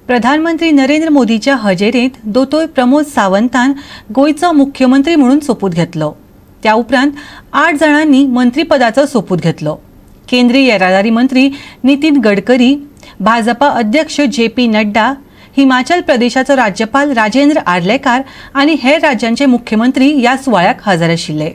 प्रधानमंत्री नरेंद्र मोदीच्या हजेरेंत दोतोर प्रमोद सावंतान गोयचो मुख्यमंत्री म्हणून सोपूत घेतलो। त्या उपरांत 8 जाणांनी मंत्रीपदाचो सोपूत घेतलो। केंद्रीय येरादारी मंत्री नितीन गडकरी, भाजपा अध्यक्ष JP नड्डा, हिमाचल प्रदेशाचो राज्यपाल राजेंद्र आर्लेकर आनी हेर राज्यांचे मुख्यमंत्री ह्या सुवाळ्याक हजर आशिल्ले।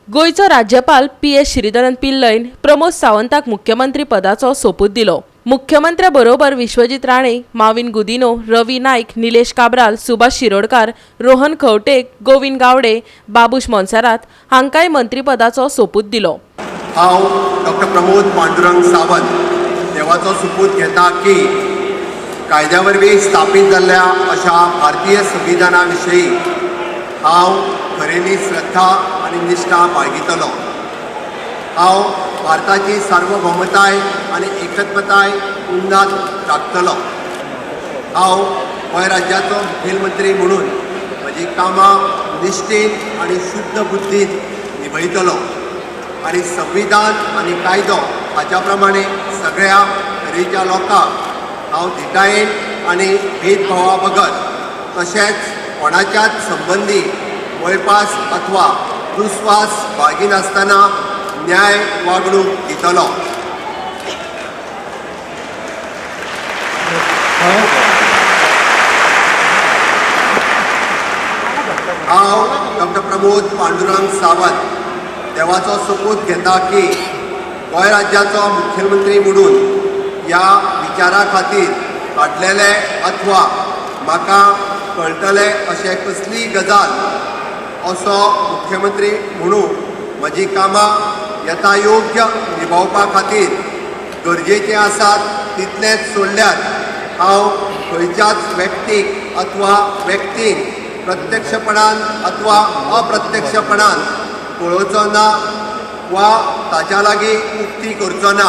गोयचो राज्यपाल PS श्रीधरन पिल्लैन प्रमोद सावंताक मुख्यमंत्री पदाचो सोपूत दिलो। मुख्यमंत्र्या बरोबर विश्वजीत राणे, माविन गुदिनो, रवी नाईक, निलेश काब्राल, सुभाष शिरोडकार, रोहन खंवटे, गोविंद गावडे, बाबूश मोन्सेरात हांकांय मंत्रीपदाचो सोपूत दिलो। हांव डॉ. प्रमोद पांडुरंग सावंत देवाचो सोपूत घेता की कायद्या वरवीं स्थापीत जाल्ल्या अशा भारतीय संविधाना विशीं हांव खरेली श्रद्धा आनी निश्ठा बाळगितलो। हांव भारताची सार्वभौमताय आनी एकत्वताय उन्नात राखतलो। हांव गोंय राज्याचो मुखेलमंत्री म्हणून म्हजी कामां निश्ठेन आनी शुद्ध बुद्दीन निभयतलो आनी संविधान आनी कायदो हाच्या प्रमाणे सगळ्या तरेच्या लोकांक हांव धिटायेन आनी भेदभावा बगत तशेंच कोणाच्याच संबंदी वयपास अथवा दुस्वास बाळगिनासतना न्याय वागणूक दितलो। हांव डॉ. प्रमोद पांडुरंग सावंत देवाचो सोपूत घेता की गोंय राज्याचो मुखेलमंत्री म्हणून ह्या विचारा खातीर काडलेले अथवा म्हाका कळटले अशें कसली गजाल असो मुख्यमंत्री म्हणून म्हजी कामां यथायोग्य निभावपा खातीर गरजेचें आसात तितलेंच सोडल्यार हांव खंयच्याच व्यक्तीक अथवा व्यक्तीक प्रत्यक्षपणान अथवा अप्रत्यक्षपणान पळोवचो ना वा ताच्या लागीं उक्ती करचो ना।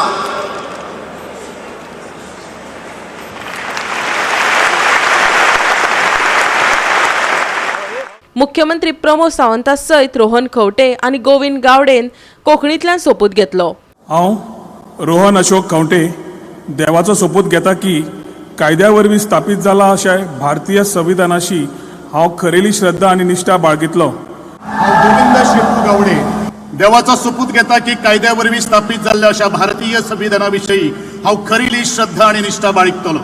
मुख्यमंत्री प्रमोद सावंता सयत रोहन खंवटे आनी गोविंद गावडेन कोंकणींतल्यान सोपूत घेतलो। हांव रोहन अशोक खंवटे देवाचो सोपूत घेता की कायद्या वरवीं स्थापीत जाला अशें भारतीय संविधानाशी हांव खरेली श्रद्धा आनी निश्ठा बाळगितलो। हांव गोविंद शेपू गावडे देवाचो सोपूत घेता की कायद्या वरवीं स्थापीत जाल्ल्या अशा भारतीय संविधाना विशीं हांव खरेली श्रद्धा आनी निश्ठा बाळगतलो।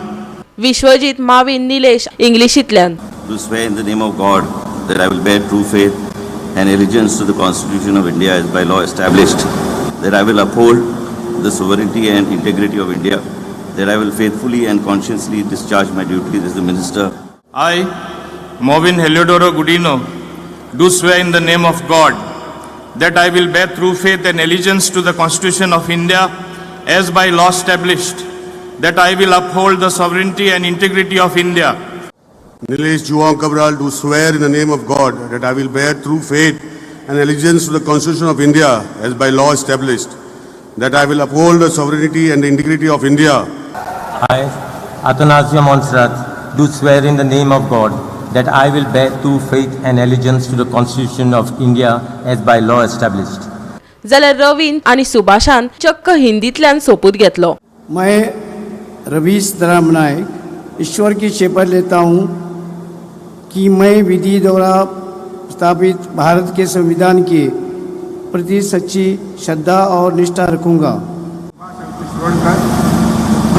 Vishwajeet, Mauvin, Nilesh इंग्लिशींतल्यान To swear in the name of God that I will bear true faith and allegiance to the Constitution of India as by law established, that I will uphold the sovereignty and integrity of India, that I will faithfully and conscientiously discharge my duties as the Minister. I, Movin Heliodoro Gudino, do swear in the name of God that I will bear true faith and allegiance to the Constitution of India as by law established, that I will uphold the sovereignty and integrity of India. Nilesh Cabral do swear in the name of God that I will bear true faith and allegiance to the Constitution of India as by law established, that I will uphold the sovereignty and the integrity of India. I, Atanasio Montserrat, do swear in the name of God that I will bear true faith and allegiance to the Constitution of India as by law established. जाल्यार रवीन आनी सुभाषान चक्क हिंदींतल्यान सोपूत घेतलो। मैं रवीश धर्म नायक ईश्वर की शपथ लेता हूँ कि मैं विधि द्वारा स्थापित भारत के संविधान के प्रति सच्ची श्रद्धा और निष्ठा रखूँगा।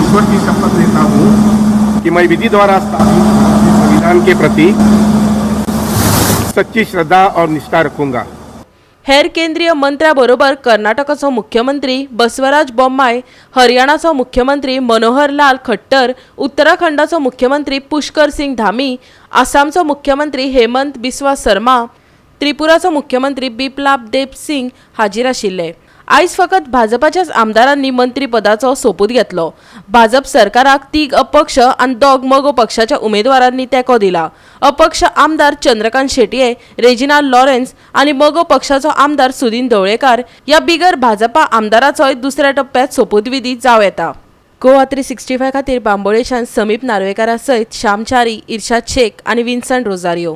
ईश्वर की शपथ लेता हूँ कि मैं विधि द्वारा स्थापित संविधान के प्रति सच्ची श्रद्धा और निष्ठा रखूँगा। हेर केंद्रीय मंत्र्या बरोबर कर्नाटकाचो मुख्यमंत्री बसवराज बोम्माय, हरियाणाचो मुख्यमंत्री मनोहर लाल खट्टर, उत्तराखंडाचो मुख्यमंत्री पुष्कर सिंग धामी, आसामचो मुख्यमंत्री हेमंत बिस्वा शर्मा, त्रिपुराचो मुख्यमंत्री बिप्लब देब सिंग हाजीर आशिल्ले। आयज फकत भाजपाच्याच आमदारांनी मंत्रीपदाचो सोपूत घेतलो। भाजप सरकाराक 3 अपक्ष आनी 2 मगो पक्षाच्या उमेदवारांनी तेंको दिला। अपक्ष आमदार चंद्रकांत शेटये, रेजिनाल्ड लॉरेन्स आनी मगो पक्षाचो आमदार सुदीन ढवळेकर या बिगर भाजपा आमदाराचोय दुसऱ्या टप्प्यात सोपूतविधी जाव येता। गोवा 365 खातीर बांबोळेच्यान समीप नार्वेकारा सयत श्याम चारी, इर्शाद शेख आनी विन्संट रोजारियो.